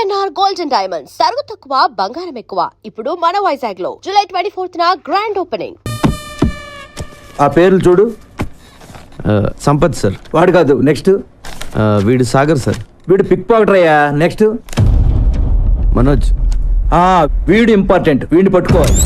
VNR gold and diamonds సరుకు తక్కువ బంగారం ఎక్కువ. ఇప్పుడు మన వైజాగ్ లో జూలై 24న గ్రాండ్ ఓపెనింగ్. ఆ పేర్లు చూడు. సంపత్ సార్. వాడు కాదు, నెక్స్ట్. వీడు సాగర్ సార్. వీడు పిక్ పాకెటర్ అయ్యా. నెక్స్ట్ మనోజ్. వీడు ఇంపార్టెంట్, వీడిని పట్టుకోవాలి.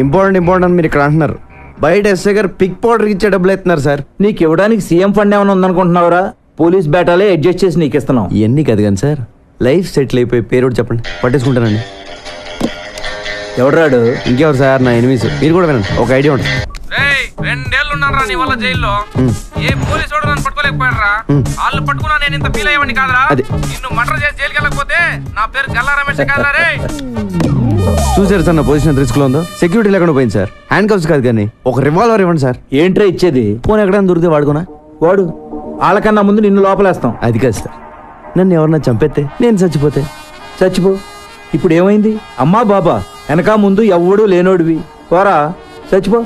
ఇంపార్టెంట్ మీరు ఇక్కడ అంటున్నారు. బయట ఎస్ఐ గారు పిక్ పౌడర్ ఇచ్చే డబ్బులు ఎత్తున్నారు సార్. నీకు ఇవ్వడానికి సీఎం ఫండ్ ఏమైనా ఉందనుకుంటున్నావురా? పోలీస్ బేటాలే అడ్జస్ట్ చేసి నీకు ఇస్తున్నాం. ఇవన్నీ కాదు కానీ సార్, లైఫ్ సెటిల్ అయిపోయి పేరు చెప్పండి, పట్టేసుకుంటానండి. ఎవడరాడు? ఇంకెవరు సార్, నా ఎనిమిస్. మీరు కూడా వినండి, ఒక ఐడియా ఉంటుంది. 2 ఏళ్ళు ఉన్నారా నీ వల్ల జైల్లో? ఏ పోలీసు వాడు నన్ను పట్టుకోలేకపోయారా? వాళ్ళు పట్టుకున్నా నేను ఇంత ఫీల్ అయ్యేవాడిని కాదురా. నిన్ను మర్డర్ చేసి జైలుకి వెళ్ళకపోతే నా పేరు గల్లా రమేష్ కాదురా రే. చూసారు సార్ నా పొజిషన్ రిస్క్ లో ఉందో? సెక్యూరిటీ లేకుండా పోయింది సార్. హ్యాండ్ కప్స్ కాదు కానీ ఒక రివాల్వర్ ఇవ్వండి సార్. ఏంట్రా ఇచ్చేది? ఫోన్ ఎక్కడైనా దొరికితే వాడుకోనా? వాడు వాళ్ళకన్నా ముందు నిన్ను లోపలేస్తాం. అది కాదు సార్, నన్ను ఎవరన్నా చంపేస్తే నేను చచ్చిపోతే. చచ్చిపో. ఇప్పుడు ఏమైంది? అమ్మా బాబా వెనక ముందు ఎవ్వడూ లేనోడివి. పోరా, చచ్చిపో.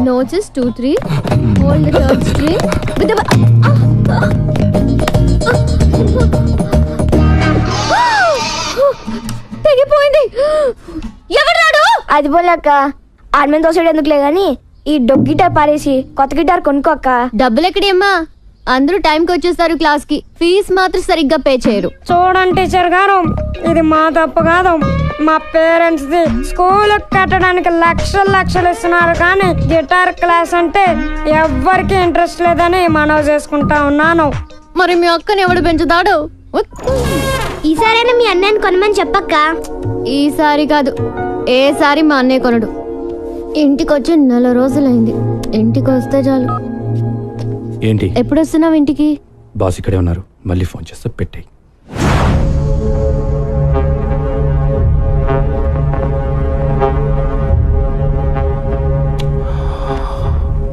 Notice 2, 3. Hold the third string. With the తెగిపోయింది. ఎవరాడు? అది పోలేక ఆర్మీని తోసాడు ఎందుకులే గాని ఈ డొగ్ గిటార్ పారేసి కొత్త గిటార్ కొనుక్కోక్క. డబ్బులు ఎక్కడేమ్మా? అందరూ టైంకి వచ్చేస్తారు క్లాస్ కి. ఫీజు మాత్రం సరిగ్గా పే చేయరు. చూడండి టీచర్ గారు, ఇది మా తప్పు కాదు, మా పేరెంట్స్ ది. స్కూల్ కట్టడానికి లక్షలు ఇస్తున్నారు కానీ గిటార్ క్లాస్ అంటే ఎవ్వరికి ఇంట్రెస్ట్ లేదని మనవి చేసుకుంటా ఉన్నాను. మరి మీ అక్కని ఎవడు పెంచుతాడు? ఈసారైనా మీ అన్నయ్యని కొనమని చెప్పక్క. ఈసారి కాదు, ఏసారి మా అన్నయ్య కొనడు. ఇంటికి వచ్చి 4 రోజులైంది. ఇంటికి వస్తే చాలు. ఏంటి? ఎప్పుడు వస్తున్నావు ఇంటికి? బాస్ ఇక్కడే ఉన్నారు, మళ్ళీ ఫోన్ చేస్తే పెట్టేయి.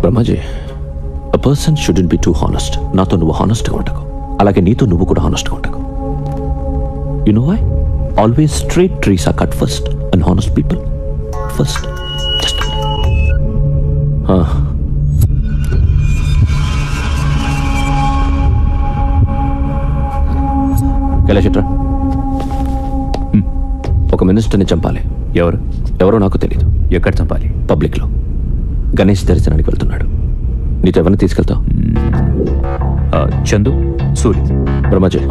Brahmaji, a person shouldn't be too honest. నాతో నువ్వు హానెస్ట్గా ఉండకు, అలాగే నీతో నువ్వు కూడా హానెస్ట్గా ఉండకు. You know why? Always straight trees are cut first and honest people first. Just కైలాషట్రా, ఒక మినిస్టర్ని చంపాలి. ఎవరో నాకు తెలియదు. ఎక్కడ చంపాలి? పబ్లిక్లో. గణేష్ దర్శనానికి వెళ్తున్నాడు. నీతో ఎవరిని తీసుకెళ్తావు? చందు, సూరి. బ్రహ్మాజీ,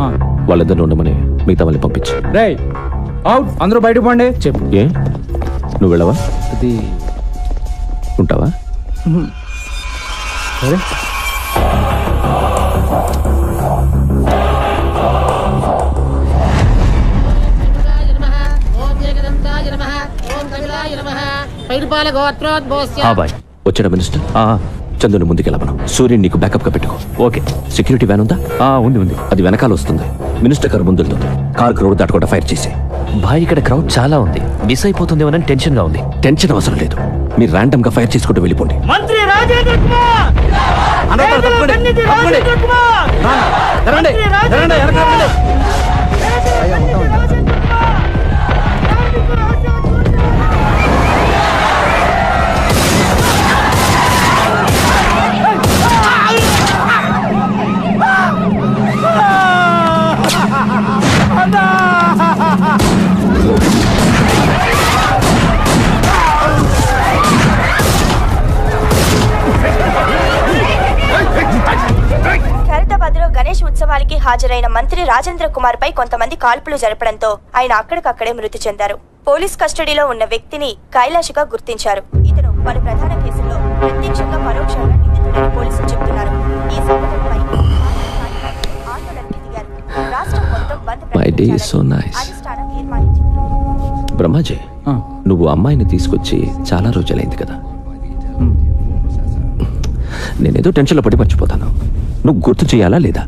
వాళ్ళిద్దరిని ఉండమని మిగతా వాళ్ళని పంపించు. రేయ్ అవుట్, అందరూ బయటకు పోండి. చెప్పు. ఏ నువ్వు వెళ్ళవా? అది ఉంటావా? సరే. వచ్చాడా మినిస్టర్? చందుని ముందుకెళ్ళమను. సూర్యుని నీకు బ్యాకప్ గా పెట్టుకో. ఓకే. సెక్యూరిటీ వ్యాన్ ఉందా? ఉంది. అది వెనకాల వస్తుంది. మినిస్టర్ గారు ముందు వెళ్తుంది. కార్ రోడ్ దాటకుండా ఫైర్ చేసి. భాయ్, ఇక్కడ క్రౌడ్ చాలా ఉంది, మిస్ అయిపోతుందేమోనని టెన్షన్ గా ఉంది. టెన్షన్ అవసరం లేదు, మీరు ర్యాండమ్ గా ఫైర్ చేసుకుంటూ వెళ్ళిపోండి. మంత్రి రాజేంద్ర కుమార్! ఖైరతాబాద్లో గణేష్ ఉత్సవానికి హాజరైన మంత్రి రాజేంద్ర కుమార్ పై కొంతమంది కాల్పులు జరపడంతో ఆయన అక్కడికక్కడే మృతి చెందారు. పోలీస్ కస్టడీలో ఉన్న వ్యక్తిని కైలాష్గా గుర్తించారు. ఇతను పలు ప్రధాన కేసుల్లో ప్రత్యక్షంగా పరోక్షంగా నిందితుడని పోలీసులు చెబుతున్నారు. ఈ సంఘటనపై ఆందోళనకి దిగారు. రాష్ట్రం మొత్తం బంద్ అధిష్టానం తీర్మానించింది. బ్రహ్మాజీ, నువ్వు అమ్మాయిని తీసుకొచ్చి చాలా రోజులైంది కదా. నేనేదో టెన్షన్లో పడి మర్చిపోతాను. నువ్వు గుర్తు చేయాలా లేదా?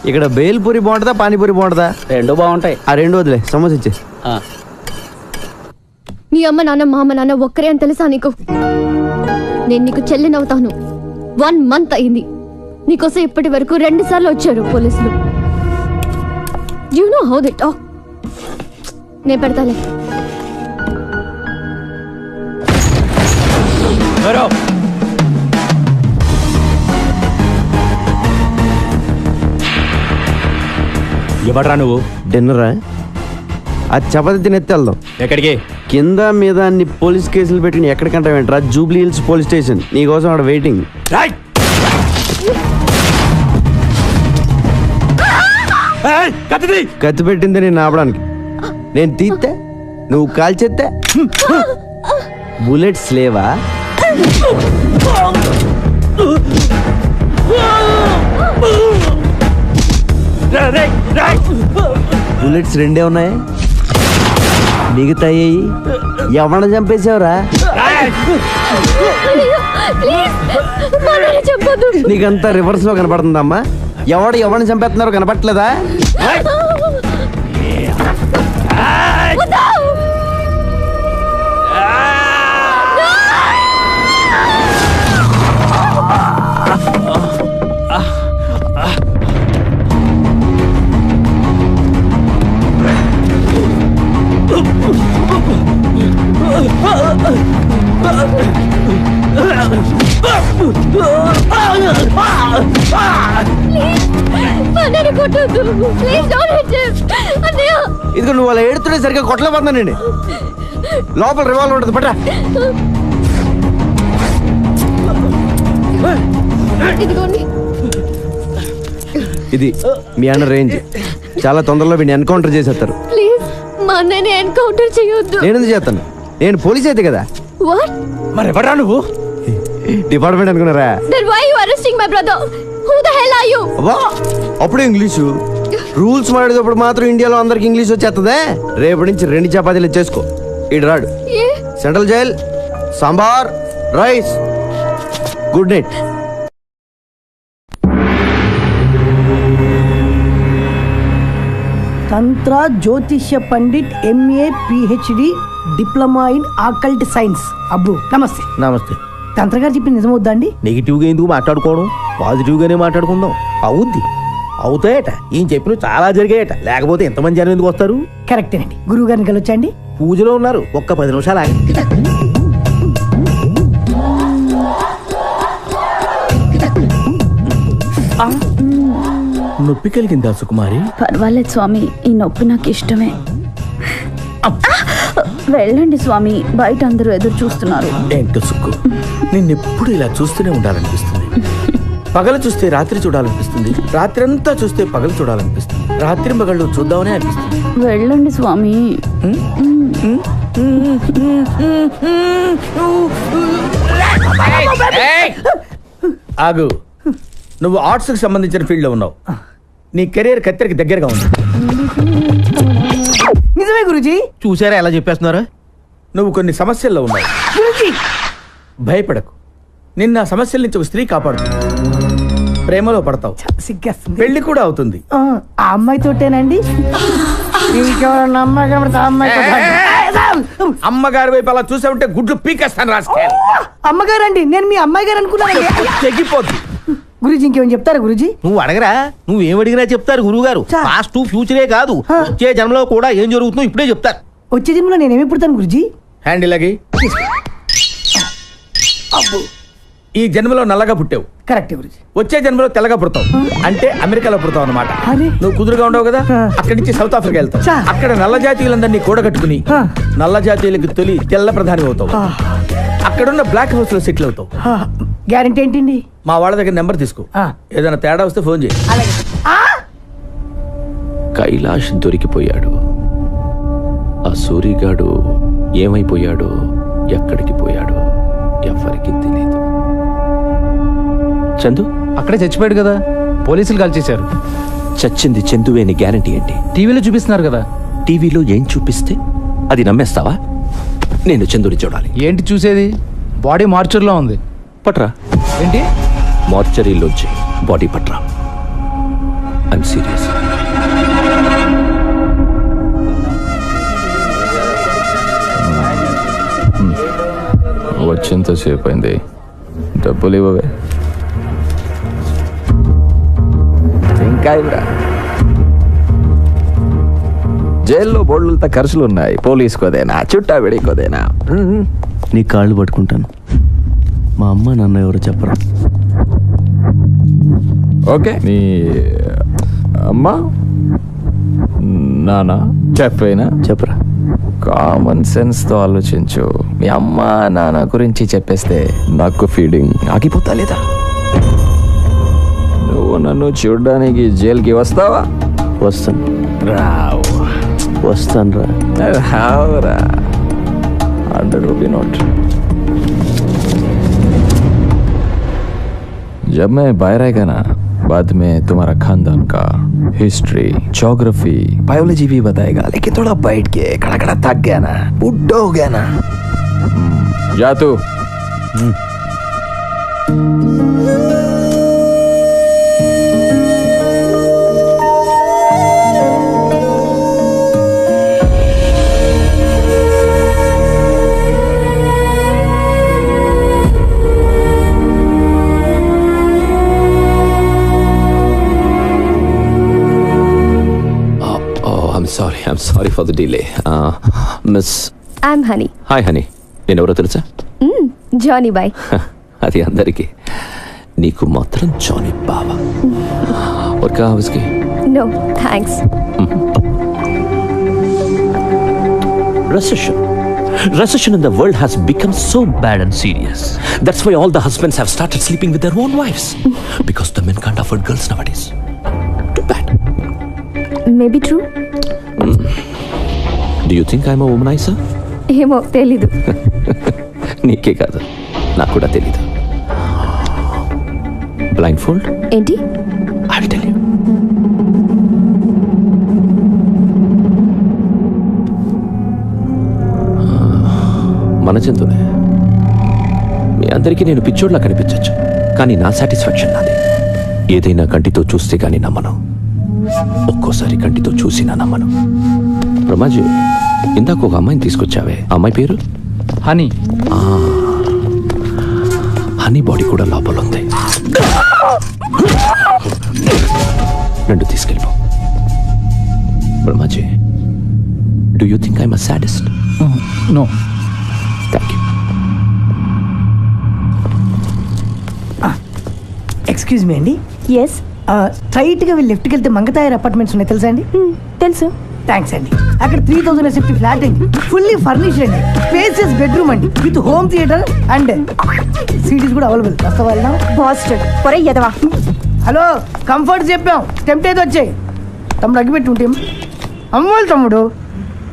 ఇక్కడ బేల్పూరి బాగుంటుందా, పానీపూరి బాగుంటుందా? రెండు బాగుంటాయి. ఆ రెండు వదిలే, సమోసా ఇచ్చే. నీ అమ్మ నాన్న మా అమ్మ నాన్న ఒక్కరే అని తెలుసా నీకు? నేను నీకు చెల్లినవుతాను. 1 month అయింది. నీకోసం ఇప్పటి వరకు 2 సార్లు వచ్చారు పోలీసులు. You know how they talk. నేను పెడతాలే. ఎవడ్రా నువ్వు? డిన్నరా? అది చపాతి తినెత్తి వెళ్దాం. ఎక్కడికి? కింద మీద అన్ని పోలీస్ కేసులు పెట్టి ఎక్కడికంటా వెంటరా? Jubilee Hills police station. నీకోసం అక్కడ వెయిటింగ్. కత్తి పెట్టింది నేను ఆపడానికి. నేను తీస్తే నువ్వు కాల్చేస్తే బుల్లెట్స్ లేవా? బుల్లెట్స్ రెండే ఉన్నాయి, మిగతాయి ఎవరిని చంపేసావురా? నీకంతా రివర్స్ లో కనపడుతుందమ్మా. ఎవరిని చంపేస్తున్నారో కనపట్లేదా? ఇదిగో నువ్వు అలా ఏడుతుంటే సరిగ్గా కొట్టలేకపోతున్నానండి. లోపల రివాల్వర్ ఉంటుంది, పట్రా. ఇది మీ అన్న రేంజ్. చాలా తొందరలో వీడిని ఎన్కౌంటర్ చేసేస్తారు. ప్లీజ్ మా అన్నని ఎన్కౌంటర్ చేయొద్దు. నేను ఎందుకు చేస్తాను? నేను పోలీస్ అయితే కదా. వాట్? మరి ఎవడ్రా నువ్వు? డిపార్ట్మెంట్ అనుకున్నారా? Then why you arresting my brother? Who the hell are you? అబ్బా, అప్పుడు ఇంగ్లీషు రూల్స్ మాడేటప్పుడు మాత్రం ఇండియాలో అందరికి ఇంగ్లీష్ వచ్చేస్తుందే. రేపటి నుంచి 2 చపాతీలు చేసుకో. ఇటు రాడు. Central jail, sambar, rice. Good night. తంత్ర జ్యోతిష్య pandit MA PhD diploma in occult science. అబ్బు నమస్తే. నమస్తే. తంత్ర గారు చెప్పి నిజమవుద్దా అండి? నెగిటివ్ గా ఎందుకు మాట్లాడుకోవడం, పాజిటివ్ గానే మాట్లాడుకుందాం. అవుద్ది, అవుతాయట. ఈయన చెప్పిన చాలా జరిగాయట, లేకపోతే ఎంతమంది జనం ఎందుకు వస్తారు? కరెక్టేనండి. గురువు గారిని కలవచ్చండి? పూజలో ఉన్నారు, ఒక్క 10 నిమిషాలు ఆగి. నొప్పి కలిగిందా సుకుమారి? పర్వాలేదు స్వామి, ఈ నొప్పి నాకు ఇష్టమే. వెళ్ళండి స్వామి, బయట అందరూ ఎదురు చూస్తున్నారు. ఏంటో సుక్కు, నిన్నెప్పుడు ఇలా చూస్తూనే ఉండాలనిపిస్తుంది. పగలు చూస్తే రాత్రి చూడాలనిపిస్తుంది, రాత్రి అంతా చూస్తే పగలు చూడాలనిపిస్తుంది, రాత్రి పగళ్ళు చూద్దామనే అనిపిస్తుంది. వెళ్ళండి స్వామి. ఆగు, నువ్వు ఆర్ట్స్ కి సంబంధించిన ఫీల్డ్ లో ఉన్నావు. నీ కెరీర్ కత్తెరికి దగ్గరగా ఉంది. నిజమే గురుజీ. చూసారా ఎలా చెప్పేస్తున్నారా? నువ్వు కొన్ని సమస్యల్లో ఉన్నావు. భయపడకు, నిన్న ఆ సమస్యల నుంచి ఒక స్త్రీ కాపాడుతుంది. ప్రేమలో పడతావు, సిగ్గేస్తుంది. పెళ్లి కూడా అవుతుంది. ఆ అమ్మాయితోటేనండి? ఇంకెవరన్నా అమ్మాయి కనబడితే ఆ అమ్మాయితో అమ్మగారి వైపు అలా చూసా ఉంటే గుడ్లు పీకేస్తాను. రాసుకెళ్ళి అమ్మగారండి, నేను మీ అమ్మాయి గారు అనుకున్నాను. తెగిపోద్ది. గురుజీ ఇంకేమైనా చెప్తారా గురుజీ? నువ్వు అడగరా, నువ్వేం అడిగినా చెప్తారు గురువు గారు. పాస్ట్ ఫ్యూచరే కాదు, వచ్చే జన్మలో కూడా ఏం జరుగుతుందో ఇప్పుడే చెప్తారు. వచ్చే జన్మలో నేనేమి పుడతాను గురుజీ? హ్యాండిల్ అగి. ఈ జన్మలో నల్లగా పుట్టావు, కరెక్ట్ గురుజీ. వచ్చే జన్మలో తెల్లగా పుడతావు, అంటే అమెరికాలో పుడతావు అన్నమాట. నువ్వు కుదురుగా ఉండవు కదా, అక్కడి నుంచి సౌత్ ఆఫ్రికా వెళ్తావు. అక్కడ నల్ల జాతీయులందరినీ కూడగట్టుకుని నల్ల జాతీయులకు తొలి తెల్ల ప్రధాని అవుతావు. అక్కడున్న బ్లాక్ హౌస్ లో సెటిల్ అవుతావు. గ్యారెంటీ ఏంటండి? మా వాళ్ళ దగ్గర నెంబర్ తీసుకో, ఏదైనా తేడా వస్తే ఫోన్ చేయి. కైలాష్ దొరికిపోయాడు. ఆ సూరిగాడు ఏమైపోయాడో, ఎక్కడికి పోయాడో ఎవరికి తెలియదు. చందు అక్కడే చచ్చిపోయాడు కదా, పోలీసులు కాల్ చేశారు. చచ్చింది చందువే అని గ్యారంటీ ఏంటి? టీవీలో చూపిస్తున్నారు కదా. టీవీలో ఏం చూపిస్తే అది నమ్మేస్తావా? నేను చందుని చూడాలి. ఏంటి చూసేది? బాడీ మార్చర్లో ఉంది. పట్రా. ఏంటి? మార్చరీలోంచి బాడీ పట్రా. I'm serious. వచ్చేంతసేపు అయింది, డబ్బులు ఇవ్వవే. ఇంకా ఇవ్వరా? జైల్లో బోర్డులతో ఖర్చులు ఉన్నాయి. పోలీసుకోదేనా, చుట్టా వెడికోదేనా? నీ కాళ్ళు పట్టుకుంటాను. అమ్మ నాన్న ఎవరు చెప్పరా? ఓకే, నీ అమ్మ నాన్న చెప్పైనా చెప్పరా. కామన్ సెన్స్ తో ఆలోచించు. మీ అమ్మ నాన్న గురించి చెప్పేస్తే నాకు ఫీలింగ్ ఆగిపోతా లేదా? నువ్వు నన్ను చూడడానికి జైలుకి వస్తావా? వస్తాను రావు. వస్తాను రా. రావురా. 100 रुपये नोट. जब मैं बाहर आएगा ना, बाद में तुम्हारा खानदान का हिस्ट्री, ज्योग्राफी, बायोलॉजी भी बताएगा. लेकिन थोड़ा बैठ के खड़ा खड़ा थक गया ना, बुड्ढा हो गया ना. जा तू. I'm sorry for the delay. Miss. I'm honey. Hi honey. నేను ఎవరో తెలుసా? జానీ బాయ్. అది అందరికీ, నీకు మాత్రం జానీ బావా. और क्या उसकी? No thanks. Recession in the world has become so bad and serious. That's why all the husbands have started sleeping with their own wives. Because the men can't afford girls nowadays. Too bad. Maybe true. Do you think I'm a womanizer? ఏమో తెలీదు. నీకే కాదు, నాకు కూడా తెలీదు. Blind fold ఏంటి? I will tell you. మన జంతువులే. మీ అందరికీ నేను పిచ్చోడ్లా కనిపించచ్చు, కానీ నా సాటిస్ఫాక్షన్ నాది. ఏదైనా కంటితో చూస్తే కానీ నమ్మను, ఒక్కోసారి కంటితో చూసినా నమ్మను. రమాజీ, ఇందాక ఒక అమ్మాయిని తీసుకొచ్చావే, అమ్మాయి పేరు? హనీ. హనీ బాడీ కూడా లోపల ఉంది. రెండు తీసుకెళ్ళిపో. Ramaji, do you think I'm a sadist? No. Thank you. Excuse me అండి. ఎస్. స్ట్రైట్గా వెళ్ళి లెఫ్ట్కి వెళ్తే మంగతాయర్ అపార్ట్మెంట్స్ ఉన్నాయి తెలుసా అండి? తెలుసు. థ్యాంక్స్ అండి. అక్కడ 3000 SFT ఫ్లాట్ అండి, ఫుల్లీ ఫర్నిష్డ్ అండి, స్పేసియస్ బెడ్రూమ్ అండి, with home theatre and cities కూడా అవైలబుల్. వస్తావా? వెళ్దాం. బాస్టర్డ్ పొరే ఎదవా. హలో, కంఫర్ట్ చెప్పాం, టెంప్ట్ అయితే వచ్చాయి. తమ్ముడు అగ్గిపెట్టి ఉంటే అమ్మోళ్ళు తమ్ముడు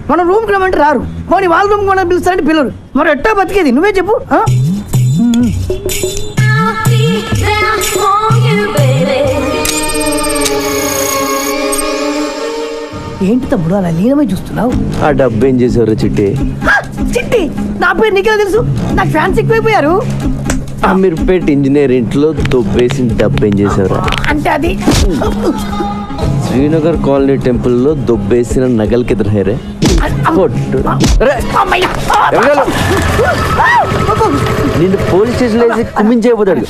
మన రూమ్కి రమ్మంటే రారు, పోనీ వాళ్ళ రూమ్కి మనం పిలుస్తారంటే పిల్లరు. మరి ఎట్టా బతికేది నువ్వే చెప్పు. ఏంటి తమ్ముడు అలా లీనమై చూస్తున్నావు? ఆ డబ్బు ఏం చేసేవారు చిట్టి? చిట్టి నా పేరు నీకెలా తెలుసు? నాకు ఫ్యాన్స్ ఎక్కువైపోయారు. అమీర్పేట్ ఇంజనీర్ ఇంట్లో దొబ్బేసిన డబ్బు ఏం చేసేవారు? అంటే అది శ్రీనగర్ కాలనీ టెంపుల్లో దొబ్బేసిన నగల్ కిదర్ హేరే నిన్ను పోలీస్ స్టేషన్ వేసి కుమ్మించేయబోతాడు.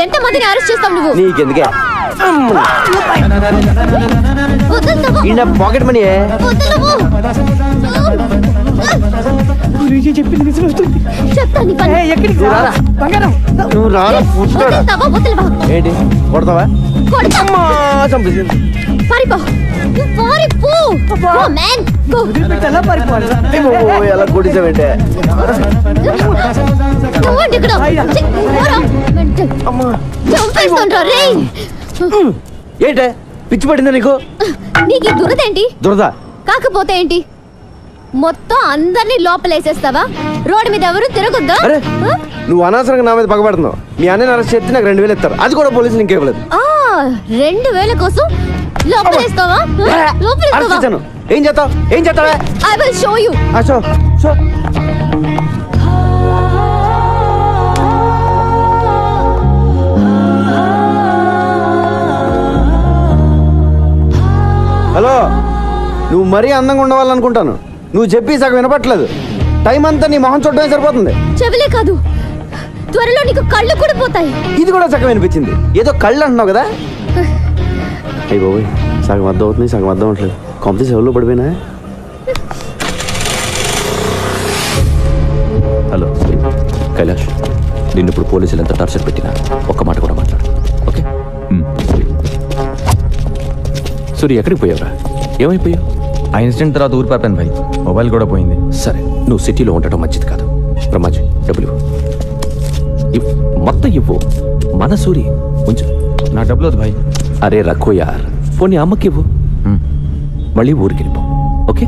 ఎంత మందిని అరెస్ట్ చేస్తావు నువ్వు? నీకెందుకే పాకెట్ మనీ చెప్పింది నువ్వు రారా ఏంటి కొడతావా? ఎలా కొట్టించావంటే ఏంటే పిచ్చి పడిందా నీకు? నీకు దురదేంటి? దురద కాకపోతే ఏంటి, మొత్తం అందరినీ లోపలేసేస్తావా? రోడ్డు మీద ఎవరు తిరగొద్దా? నువ్వు అనవసరంగా నా మీద పగబడుతున్నావు. మీ అన్నని అరెస్ట్ చేస్తే నాకు 2000 ఇస్తారు, అది కూడా పోలీసులు ఇంకేవ్వలేదు. 2000 కోసం లోపలేస్తావా? ఏం చేస్తావు? ఏం చేస్తావా? I will show you. Hello, నువ్వు మరీ అందంగా ఉండవాలనుకుంటాను. నువ్వు చెప్పి సగం వినపట్లేదు. టైం అంతా నీ మొహం చూడటమే సరిపోతుంది. చెవిలే కాదు, త్వరలో నీకు కళ్ళు కూడా పోతాయి. ఇది కూడా సగం వినిపించింది. ఏదో కళ్ళు అంటున్నావు కదా? అయ్యి బాబోయ్, సగం అర్థం అవుతుంది, సగం అర్థం అవట్లేదు. కాంపిటీషన్ ఎవరిలో పడిపోయినా? కైలాష్, నిన్ను ఇప్పుడు పోలీసులు ఎంత టార్చర్ పెట్టినా ఒక్క మాట కూడా మాట్లాడు, ఓకే? సూర్య, ఎక్కడికి పోయావురా? ఏమైపోయావు? ఆ ఇన్సిడెంట్ తర్వాత ఊరు పాపాను భాయ్, మొబైల్ కూడా పోయింది. సరే, నువ్వు సిటీలో ఉండటం మంచిది కాదు. బ్రహ్మాజీ, డబ్బులు మొత్తం ఇవ్వు. మన సూరి ఉంచు. నా డబ్బులు వద్దు భాయ్. అరే రఖో యార్, పోనీ అమ్మకి ఇవ్వు. మళ్ళీ ఊరికి వెళ్ళిపో, ఓకే?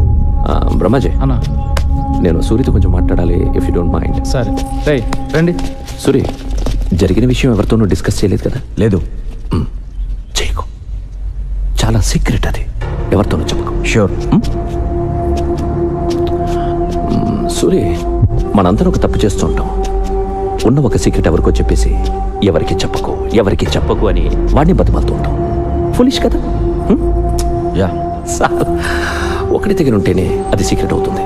బ్రహ్మాజీ అన్న, నేను సూరితో కొంచెం మాట్లాడాలి, ఇఫ్ యూ డోంట్ మైండ్. సరే రండి. సూరి, జరిగిన విషయం ఎవరితోనూ డిస్కస్ చేయలేదు కదా? లేదు. చేయకు, చాలా సీక్రెట్ అది, ఎవరితోనూ చెప్పకు. షూర్. సూరి, మనందరం ఒక తప్పు చేస్తుంటాం. ఉన్న ఒక సీక్రెట్ ఎవరికో చెప్పేసి ఎవరికి చెప్పకు అని వాడిని బతిమాలుతూ ఉంటాం. ఫులిష్ కదా? యా. ఒకటి దగ్గర ఉంటేనే అది సీక్రెట్ అవుతుంది,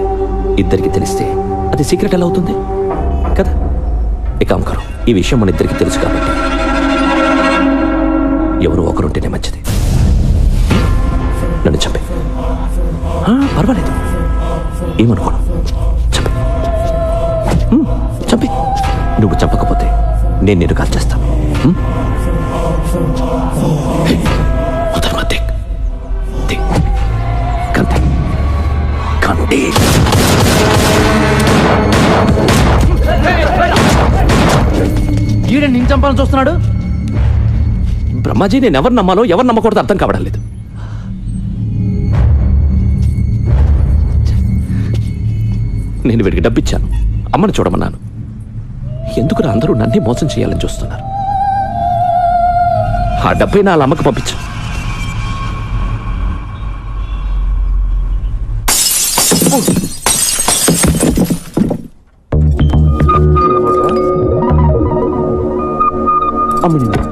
ఇద్దరికి తెలిస్తే అది సీక్రెట్ ఎలా అవుతుంది కదా? ఏకాంకరం, ఈ విషయం మన ఇద్దరికి తెలుసు కాబట్టి ఎవరు ఒకరుంటేనే మంచిది. నన్ను చంపే, పర్వాలేదు, ఏమనుకోను. చంపి, నువ్వు చంపకపోతే నేను నిన్ను కాల్ చేస్తాను. ఈడ నిన్ను చంపాలని చూస్తున్నాడు. బ్రహ్మాజీ, నేను ఎవరు నమ్మాలో ఎవరు నమ్మకూడదు అర్థం కావడం లేదు. నేను వీడికి డబ్బిచ్చాను, అమ్మను చూడమన్నాను. ఎందుకు అందరూ నన్నే మోసం చేయాలని చూస్తున్నారు? ఆ డబ్బై నా అమ్మకు పంపించు.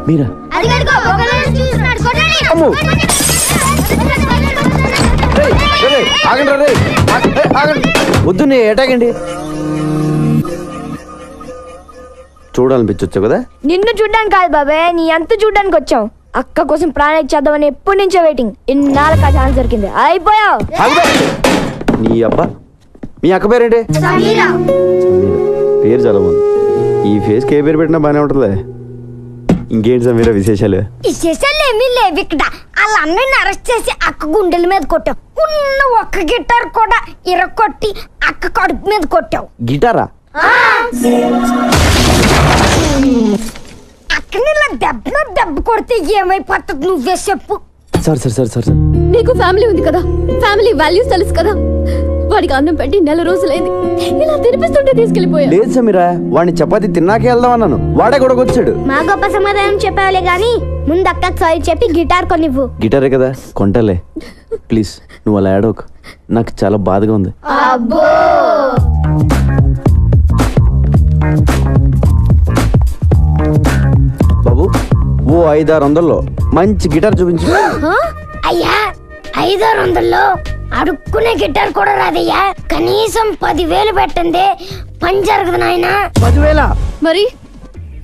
మీరా? వద్దు, నీ ఏటాగండి. చూడాలనిపించొచ్చు కదా? నిన్ను చూడ్డానికి కాదు బాబాయ్, నీ అంత చూడ్డానికి వచ్చాం. అక్క కోసం ప్రాణం ఇచ్చేద్దామని ఎప్పటి నుంచో వెయిటింగ్. ఇన్నాళ్ళకి ఆ ఛాన్స్ దొరికింది, అయిపోయావు. నీ అబ్బా, మీ అక్క పేరేంటి? పేరు చాలా బాగుంది. ఈ ఫేస్కి ఏ పేరు పెట్టినా బాగానే ఉంటుందిలే. ఇంకేంటి సమీరా విశేషాలు? విశేషాలు ఏమీ లేవు ఇక్కడ. వాళ్ళ అన్నయ్యని అరెస్ట్ చేసి అక్క గుండెల మీద కొట్టావు. ఉన్న ఒక్క గిటార్ కూడా ఇరగొట్టి అక్క కడుపు మీద కొట్టావు. గిటారా? అక్కని ఇలా దెబ్బ కొడితే ఏమైపోతుంది నువ్వే చెప్పు. సరే. నీకు ఫ్యామిలీ ఉంది కదా, ఫ్యామిలీ వాల్యూస్ తెలుసు కదా. వాడికి అన్నం పెట్టి 4 రోజులైంది, ఇలా తినిపిస్తుంటే తీసుకెళ్లిపోయా. లేదు సమీరా, వాడిని చపాతి తిన్నాకే వెళ్దాం అన్నాను, వాడే కూడా వచ్చాడు. మా గొప్ప సమాధానం చెప్పావులే గాని ముందు అక్కకి సారీ చెప్పి గిటార్ కొనివ్వు. గిటారే కదా, కొంటలే. ప్లీజ్ నువ్వు అలా ఏడవకు, నాకు చాలా బాధగా ఉంది. బాబు, ఓ 500-600 మంచి గిటార్ చూపించు. అయ్యా, 500-600 అడుక్కునే గిటార్ కూడా రాదయ్యా. కనీసం 10,000 పెట్టండి, పని జరగదు నాయనా. 10,000? మరి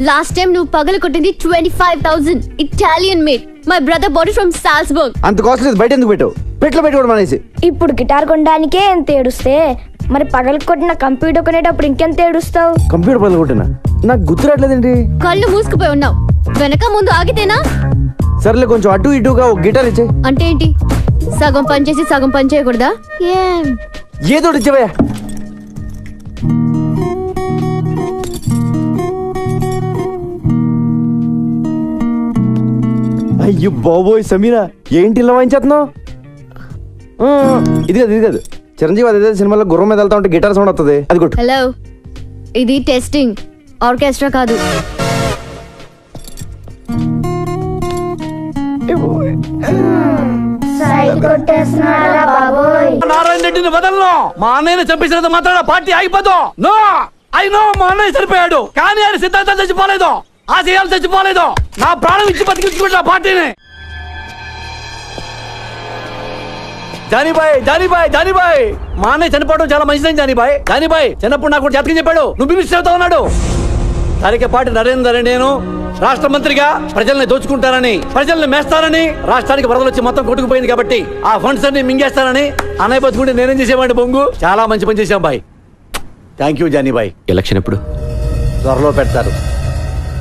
లాస్ట్ టైం నువ్వు పగలు కొట్టింది 25,000 Italian made. My brother body from Salzburg. అంత కాస్ట్లీ బయట ఎందుకు పెట్టావు? పెట్లో పెట్టుకోవడం అనేసి. ఇప్పుడు గిటార్ కొనడానికే ఎంత ఏడుస్తే మరి పగలు కొట్టిన కంప్యూటర్ కొనేటప్పుడు ఇంకెంత ఏడుస్తావు? కంప్యూటర్ పగలు కొట్టినా? నాకు గుర్తురాట్లేదండి. కళ్ళు మూసుకుపోయి ఉన్నావు, వెనక ముందు ఆగితేనా? సర్లే, కొంచెం అటు ఇటుగా ఒక గిటార్ ఇచ్చే. అంటే ఏంటి, సగం పని చేసి సగం పని చేయకూడదా? ఏదో ఇచ్చేవయ్యా. అయ్యో బాబోయ్ సమీరా, ఏంటి ఇలా వాయించేస్తున్నావు? ఇది కాదు, చిరంజీవి అదే సినిమాలో గుర్రం మీద వెళ్తా ఉంటే గిటార్ సౌండ్ వస్తుంది, అది కొట్టు. హలో, ఇది టెస్టింగ్, ఆర్కెస్ట్రా కాదు. నారాయణ రెడ్డిని వదలను. మా అన్నయ్యని చంపేసినంత మాత్రాన పార్టీ అయిపోదు. నో, ఐ నో, మా అన్నయ్య చనిపోయాడు, కానీ ఆయన సిద్ధాంతం చచ్చిపోలేదు, ఆశయాలు చచ్చిపోలేదు. నా ప్రాణం ఇచ్చి బతికించుకుంటా పార్టీని. జానీబాయ్, మా అన్నయ్య చనిపోవడం చాలా మంచిదని జానీబాయ్ చిన్నప్పుడు నాకు జాతకం చెప్పాడు, నువ్వు మినిస్టర్ అవుతా ఉన్నాడు. పార్టీ నరేందర్ నేను రాష్ట్ర మంత్రిగా ప్రజల్ని దోచుకుంటారని, ప్రజల్ని మేస్తారని, రాష్ట్రానికి వరదలు వచ్చి మొత్తం కొట్టుకుపోయింది కాబట్టి ఆ ఫండ్స్ అన్ని మింగేస్తారని అన్నయ్య బతుకుంటే నేనేం చేసేవాడిని? బొంగు, చాలా మంచి పని చేశాం బాయ్. థ్యాంక్ యూ జానీబాయ్. ఎలక్షన్ ఎప్పుడు? త్వరలో పెడతారు.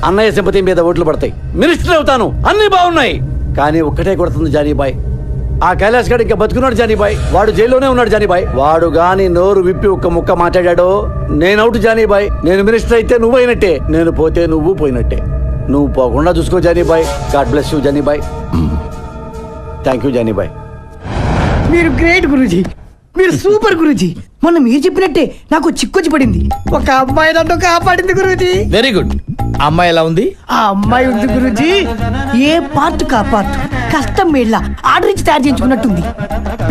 అన్నయ్య సింపతి మీద ఓట్లు పడతాయి, మినిస్టర్ అవుతాను, అన్ని బాగున్నాయి. కానీ ఒక్కటే కొడుతుంది జానీబాయ్, ఆ కైలాష్ గడ్ ఇంకా బతుకున్నాడు జానీబాయ్. వాడు జైల్లోనే ఉన్నాడు జానీబాయ్. వాడు గాని నోరు విప్పి ఒక్క ముక్క మాట్లాడాడో నేను అవుట్ జానీబాయ్. నేను మినిస్టర్ అయితే నువ్వు అయినట్టే, నేను పోతే నువ్వు పోయినట్టే. నువ్వు పోకుండా చూసుకో Jani Bhai. God bless you Jani Bhai. Thank you Jani Bhai. మీరు గ్రేట్ గురూజీ, మీరు సూపర్ గురూజీ. మొన్న మీరు చెప్పినట్టే నాకు చిక్కొచ్చి పడింది. ఒక అమ్మాయి నన్ను కాపాడింది గురూజీ. Very good. అమ్మాయి ఎలా ఉంది? ఆ అమ్మాయి ఉంది గురూజీ, ఏ పార్ట్ కా పార్ట్ కష్టం మేళ్ళ ఆర్డర్ ఇచ్చి తయారు చేయించుకున్నట్టుంది.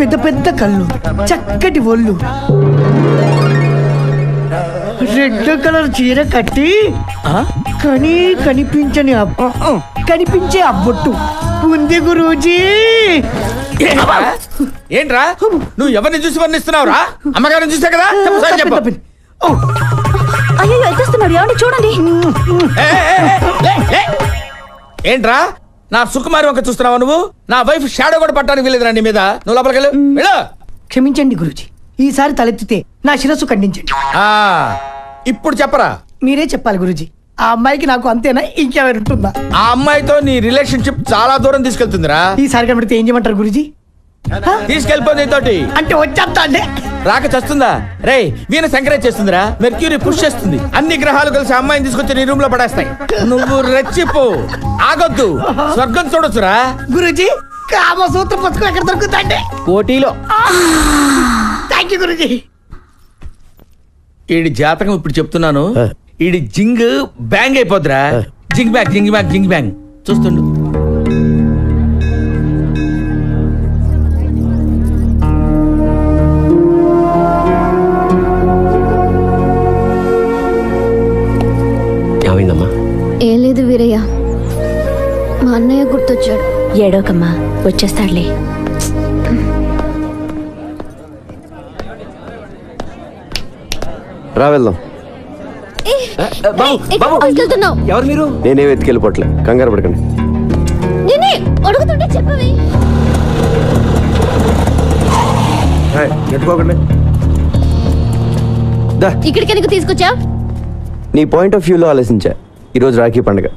పెద్ద పెద్ద కళ్ళు, చక్కటి ఒళ్ళు, రెడ్ కలర్ చీర కట్టి కనిపించని కనిపించే అబ్బొట్టు ఉంది గురూజీ. ఏంట్రా నువ్వు ఎవరిని చూసి వర్ణిస్తున్నావురా? అమ్మగారిని చూసా కదా. చెప్పు. అయ్యో ఎత్తేస్తున్నాడు, ఏమండి చూడండి. ఏంట్రా నా సుకుమారి వంక చూస్తున్నావా నువ్వు? నా వైఫ్ షాడో కూడా పట్టడానికి వెళ్ళేదిరా నీ మీద. నువ్వు లోపలికి వెళ్ళు. క్షమించండి గురూజీ, ఈసారి తలెత్తితే నా శిరస్సు ఖండించండి. ఇప్పుడు చెప్పరా? మీరే చెప్పాలి గురూజీ. ఆ అమ్మాయికి నాకు అంతేనా, ఇంకెవరు ఉంటుందా? ఆ అమ్మాయితో నీ రిలేషన్షిప్ చాలా దూరం తీసుకెళ్తుందిరా. ఈసారి కనబడితే ఏం చేయమంటారు గురూజీ? తీసుకెళ్ళిపోయింది తోటి. అంటే వచ్చేస్తా అండి. రాక చస్తుందా రే? వీణ సంక్రాంతి చేస్తుందిరా, మెర్క్యూరీ పుష్ చేస్తుంది. అన్ని గ్రహాలు కలిసి అమ్మాయిని తీసుకొచ్చి నీ రూమ్ లో పడేస్తాయి. నువ్వు రెచ్చిపో, ఆగొద్దు, స్వర్గం చూడొచ్చురా. గురూజీ కామసూత్ర పుస్తకం ఎక్కడ దొరుకుతుందండి? కోటిలో. థ్యాంక్ యూ గురూజీ. ఈడి జాతకం ఇప్పుడు చెప్తున్నాను. ఈడి జింగ్ బ్యాంగ్ అయిపోద్దిరా. జింగ్ బ్యాంగ్ జింగ్ బ్యాంగ్ జింగ్ బ్యాంగ్ చూస్తుండు. ఏం లేదు వీరయ్య, మా అన్నయ్య గుర్తొచ్చాడు. ఏడోకమ్మా, వచ్చేస్తాడులే. రా వెళ్దాం. ఎవరు మీరు? నేనే వెతికెళ్ళిపోవట్లే, కంగారు పడకండి. అడుగుతుంటే చెప్పవి. ఎట్టుకోకండి. ఇక్కడికి ఎందుకు తీసుకొచ్చా? నీ పాయింట్ ఆఫ్ వ్యూలో ఆలోచించా. ఈరోజు రాఖీ పండుగ,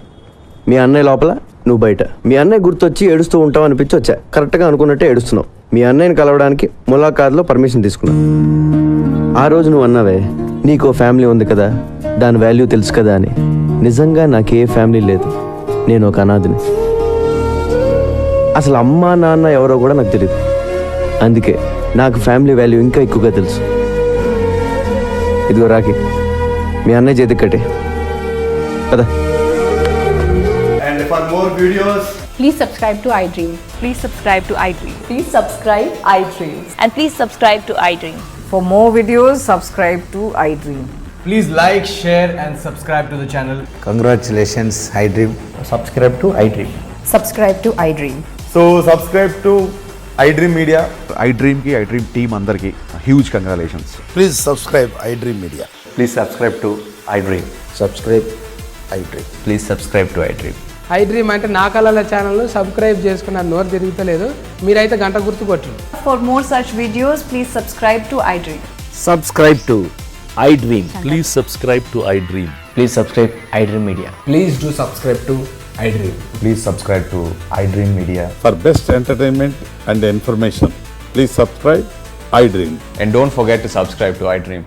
మీ అన్నయ్య లోపల, నువ్వు బయట. మీ అన్నయ్య గుర్తొచ్చి ఏడుస్తూ ఉంటావు అనిపించి వచ్చా. కరెక్ట్గా అనుకున్నట్టే ఏడుస్తున్నావు. మీ అన్నయ్యని కలవడానికి ములాఖాత్లో పర్మిషన్ తీసుకున్నా. ఆ రోజు నువ్వు అన్నావే, నీకో ఫ్యామిలీ ఉంది కదా, దాని వాల్యూ తెలుసు కదా అని. నిజంగా నాకే ఫ్యామిలీ లేదు, నేను ఒక అనాథని. అసలు అమ్మా నాన్న ఎవరో కూడా నాకు తెలియదు. అందుకే నాకు ఫ్యామిలీ వాల్యూ ఇంకా ఎక్కువగా తెలుసు. ఇదిగో రాఖీ, మీ అన్నయ్య చేతికి కట్టే కదా. And for more videos, please subscribe to iDream. Please subscribe to iDream. Please subscribe iDream. And please subscribe to iDream. For more videos, subscribe to iDream. please like, share and subscribe to the channel. Congratulations, iDream. Subscribe to iDream. Subscribe to iDream. So subscribe to iDream Media. iDream ki iDream team andarki huge congratulations. Please subscribe iDream Media. Please subscribe to iDream. Subscribe iDream. Please subscribe to iDream. iDream అంటే నా కళల channel subscribe చేసుకున్న నోరు తిరుగుతలేదు. మీరైతే గంట గుర్తు కొట్టండి. For more such videos, please subscribe to iDream. Subscribe to iDream. Please subscribe to iDream. Please subscribe iDream Media. Please do subscribe to iDream. Please subscribe to iDream Media. For best entertainment and information, please subscribe iDream. And don't forget to subscribe to iDream.